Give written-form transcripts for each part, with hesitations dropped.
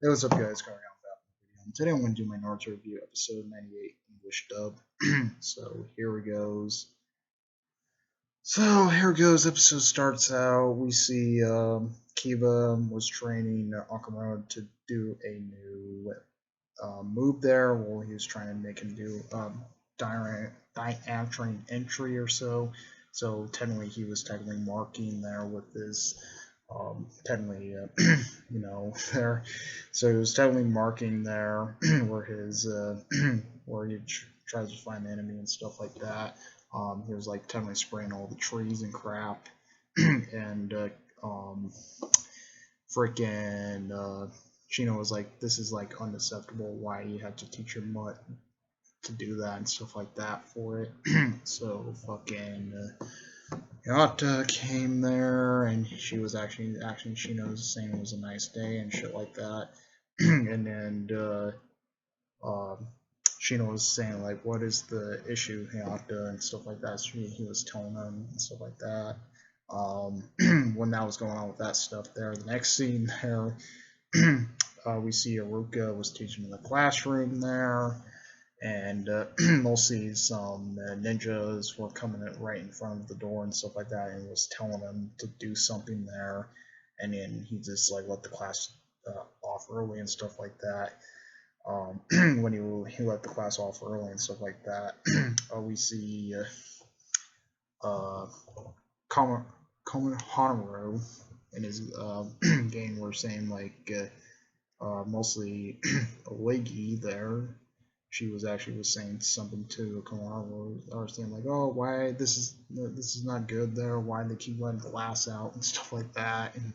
Hey, what's up, guys? Coming out with that video. And today I'm going to do my Naruto review, episode 98, English dub. So here we goes. So here it goes. Episode starts out. We see Kiba was training Akamaru to do a new move there, while he was trying to make him do diatrain entry or so. So technically, he was technically marking there with his technically, there. So he was technically marking there where his where he tries to find the enemy and stuff like that. He was like technically spraying all the trees and crap, and freaking Chino was like, "This is like unacceptable. Why you have to teach your mutt to do that and stuff like that for it?" So fucking. Yata came there, and she was actually she knows saying it was a nice day and shit like that. And then Shino was saying like, "What is the issue, Yata?" and stuff like that. So he was telling them and stuff like that. When that was going on with that stuff there, the next scene there, we see Aruka was teaching in the classroom there, and mostly some ninjas were coming right in front of the door and stuff like that, and was telling them to do something there, and then he just like let the class off early and stuff like that. When he let the class off early and stuff like that, we see Konohamaru in his game were saying like mostly Oigi there. She was saying something to Konohamaru, or saying like, "Oh, why this is not good there? Why they keep letting glass out and stuff like that?" And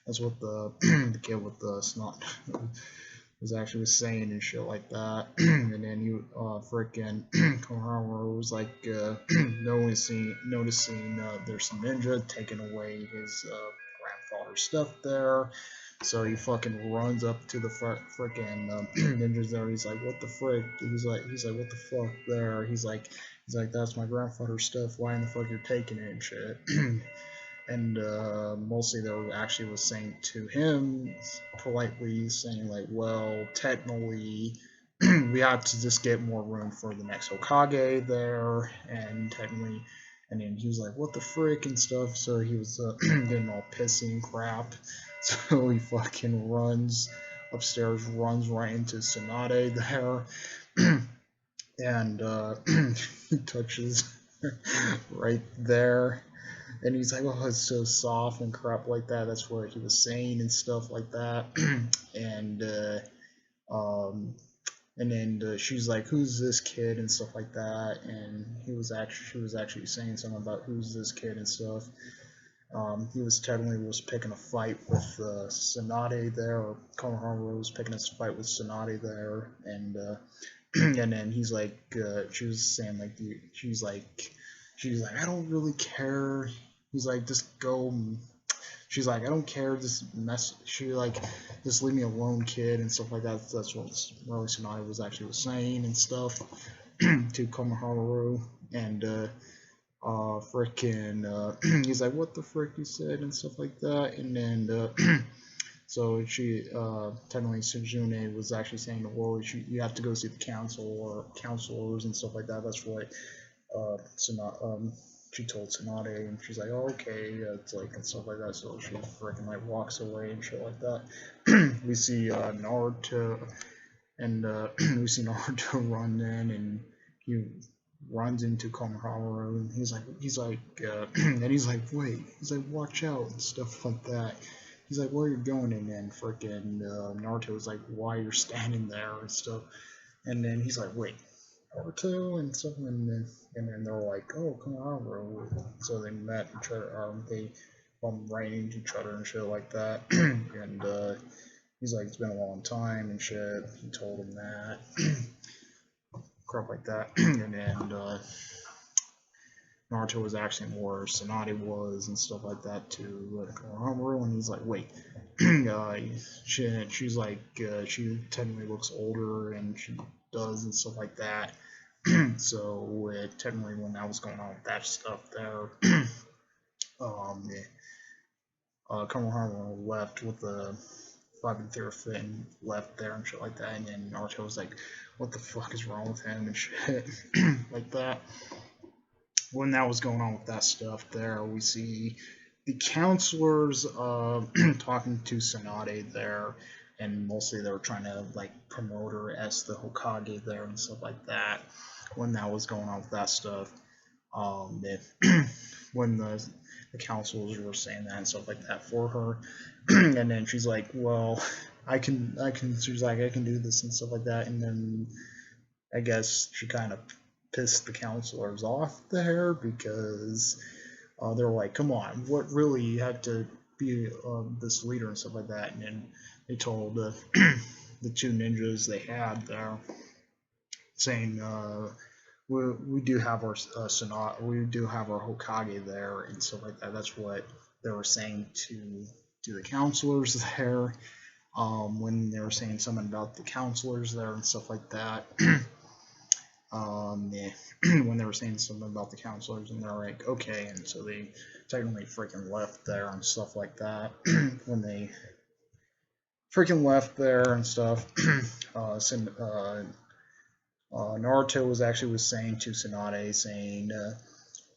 that's what the the kid with the snot was actually saying and shit like that. And then you freaking Konohamaru was like noticing there's some ninja taking away his grandfather's stuff there. So he fucking runs up to the freaking ninjas there. He's like, "What the frick?" He's like, "What the fuck?" There. He's like, "That's my grandfather's stuff. Why in the fuck you're taking it and shit?" And mostly they were actually was saying to him politely, saying like, "Well, technically, we have to just get more room for the next Hokage there, and technically." And then he was like, "What the frick?" and stuff. So he was getting all pissy and crap. So he fucking runs upstairs, runs right into Tsunade there, and he touches right there. And he's like, "Oh, it's so soft and crap like that." That's what he was saying and stuff like that. And um, and then she's like, "Who's this kid?" and stuff like that. And she was actually saying something about who's this kid and stuff. He was technically was picking a fight with Tsunade there, or Konohamaru was picking a fight with Tsunade there, and and then he's like, she was saying like, she's like, "I don't really care." He's like, "Just go." She's like, "I don't care. Just mess." She like, "Just leave me alone, kid," and stuff like that. That's what Rose Tsunade was actually saying and stuff to Konohamaru, and freaking he's like, "What the frick you said?" and stuff like that. And then so she technically Sujune was actually saying, "Well, you have to go see the council or counselors and stuff like that." That's what she told Tsunade, and she's like, "Oh, okay," it's like and stuff like that. So she freaking like walks away and shit like that. We see Naruto, and we see Naruto run in, and he runs into Konohamaru, and and he's like, "Wait," he's like, "Watch out," and stuff like that. He's like, "Where are you going?" And then freaking Naruto was like, "Why you're standing there?" and stuff. And then he's like, "Wait, Naruto?" and stuff. And then they're like, "Oh, Konohamaru." So they met each other. They bumped right into each other and shit like that. And he's like, "It's been a long time and shit." He told him that. Crap like that. And then Naruto was actually more Tsunade was and stuff like that to Konohamaru, and he's like, "Wait," she's like, she technically looks older and she does and stuff like that. So technically, when that was going on with that stuff there, Konohamaru left with the fucking threw a fit and left there and shit like that. And then Naruto was like, "What the fuck is wrong with him?" and shit like that. When that was going on with that stuff, there we see the counselors talking to Tsunade there, and mostly they were trying to like promote her as the Hokage there and stuff like that. When that was going on with that stuff, it, when the counselors were saying that and stuff like that for her, and then she's like, "Well, I can." She's like, "I can do this" and stuff like that, and then I guess she kind of pissed the counselors off there because they were like, "Come on, what really you had to be this leader and stuff like that." And then they told the two ninjas they had there, saying, we do have our we do have our Hokage there and stuff like that." That's what they were saying to the counselors there. When they were saying something about the counselors there and stuff like that. Yeah, when they were saying something about the counselors, and they're like, "Okay," and so they technically freaking left there and stuff like that. When they freaking left there and stuff, Naruto was saying to Tsunade, saying,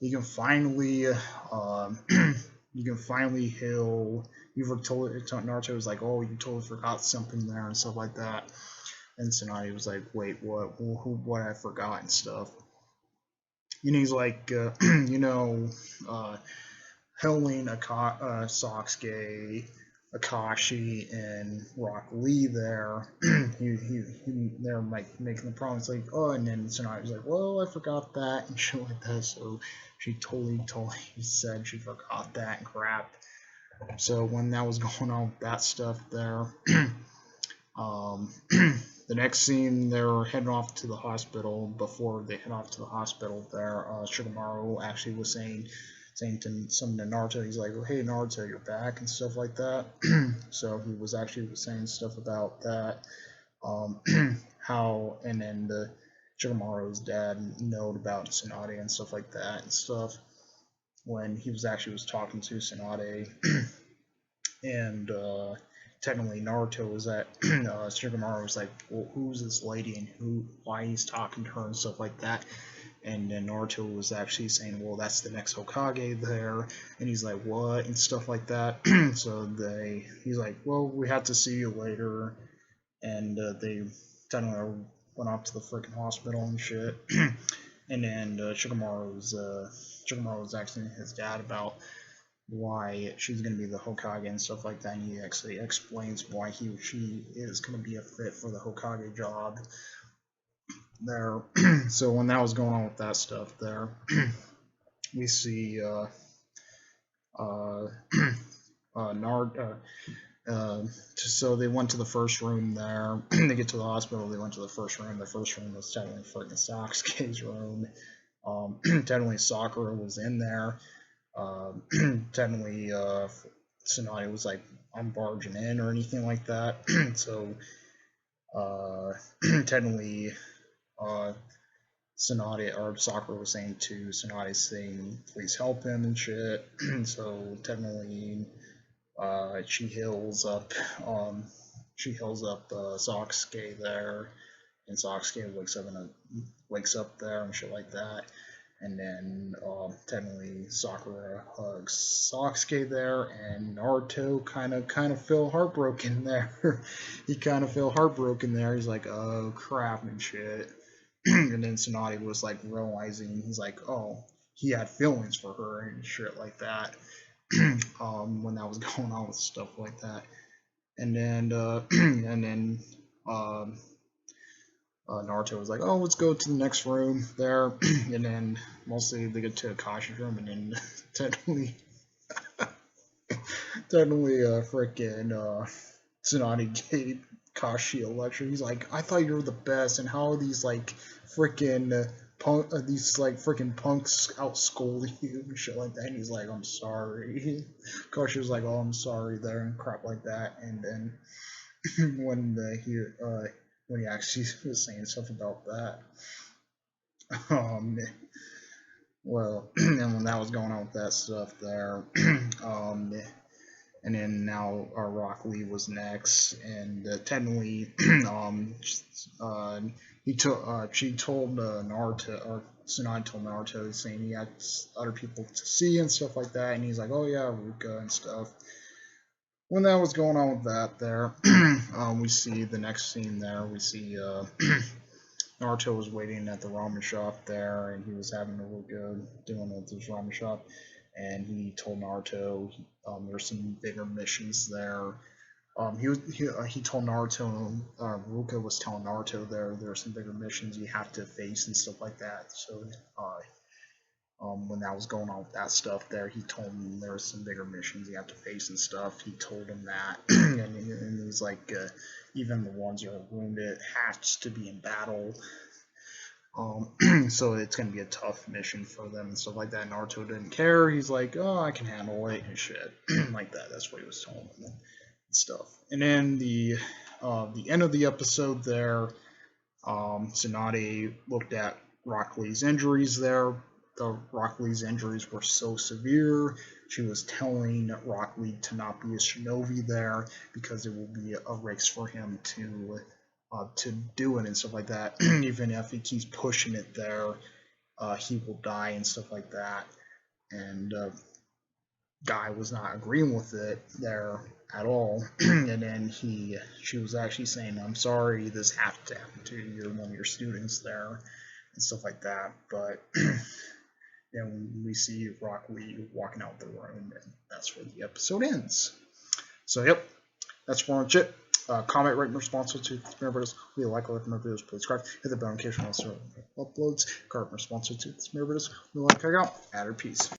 "You can finally, you can finally heal." You were told Naruto was like, "Oh, you totally forgot something there" and stuff like that. And Tsunade was like, "Wait, what? What I forgot and stuff." And he's like, you know, Helen, Sasuke, Akashi, and Rock Lee there. They're like making the promise, like, "Oh," and then Tsunade was like, "Well, I forgot that," and shit like that. So she totally said she forgot that and crap. So when that was going on with that stuff there, the next scene, they're heading off to the hospital. Before they head off to the hospital, there, Shikamaru actually was saying to something to Naruto. He's like, "Oh, hey, Naruto, you're back," and stuff like that. So he was actually saying stuff about that. Um, how, and then Shikamaru's dad knowed about Tsunade and stuff like that and stuff. When he was talking to Tsunade, and technically Naruto was at Shikamaru was like, "Well, who's this lady and why he's talking to her and stuff like that." And then Naruto was actually saying, "Well, that's the next Hokage there," and he's like, "What?" and stuff like that. So he's like, "Well, we have to see you later," and they technically went off to the freaking hospital and shit. And then Shikamaru was asking his dad about why she's going to be the Hokage and stuff like that, and he actually explains why she is going to be a fit for the Hokage job there. So when that was going on with that stuff there, we see uh, so they went to the first room there. They get to the hospital. They went to the first room. The first room was technically freaking Sasuke's room. Technically Sakura was in there. Technically, Tsunade was like, "I'm barging in" or anything like that. So, technically, Tsunade or Sakura was saying to Tsunade, saying, "Please help him" and shit. So technically, she heals up. Sasuke there, and Sasuke wakes up there and shit like that. And then technically Sakura hugs Sasuke there, and Naruto kind of feel heartbroken there. He kind of feel heartbroken there. He's like, "Oh crap" and shit. And then Tsunade was like realizing, he's like, "Oh, he had feelings for her and shit like that." When that was going on with stuff like that. And then um, Naruto was like, "Oh, let's go to the next room there," and then mostly they get to Akashi's room, and then technically, freaking Tsunade gave Kashi a lecture. He's like, "I thought you were the best, and how are these like freaking these like freaking punks out scolding you and shit like that?" And he's like, "I'm sorry." Kashi was like, "Oh, I'm sorry" there and crap like that. And then when he actually was saying stuff about that. Um, well, and when that was going on with that stuff there, and then now Rock Lee was next, and technically, uh, she told Naruto, or Tsunade told Naruto, saying he had other people to see and stuff like that, and he's like, oh yeah, Ruka and stuff. When that was going on with that, there, we see the next scene there. We see Naruto was waiting at the ramen shop there, and he was having a real good doing at this ramen shop. And he told Naruto there's some bigger missions there. He told Naruto, Ruka was telling Naruto there's some bigger missions you have to face and stuff like that. So when that was going on with that stuff there, he told him there was some bigger missions you have to face and stuff. He told him that, and he's like, even the ones who are wounded has to be in battle. So it's gonna be a tough mission for them and stuff like that. Naruto didn't care. He's like, oh, I can handle it and shit like that. That's what he was telling them and stuff. And then the end of the episode there, Tsunade looked at Rock Lee's injuries there. The Rock Lee's injuries were so severe. She was telling Rock Lee to not be a shinobi there because it will be a race for him to do it and stuff like that. Even if he keeps pushing it there, he will die and stuff like that. And Guy was not agreeing with it there at all. And then she was actually saying, "I'm sorry, this happened to one of your students there," and stuff like that. But then we see Rock Lee walking out the room, and that's where the episode ends. So, yep, that's pretty much it. Comment, rate, and responsive to the Mirror videos. If you like my videos, please subscribe. Hit the bell in case you want to uploads. Comment, responsive to the Mirror videos. If you like, check out. Add or peace.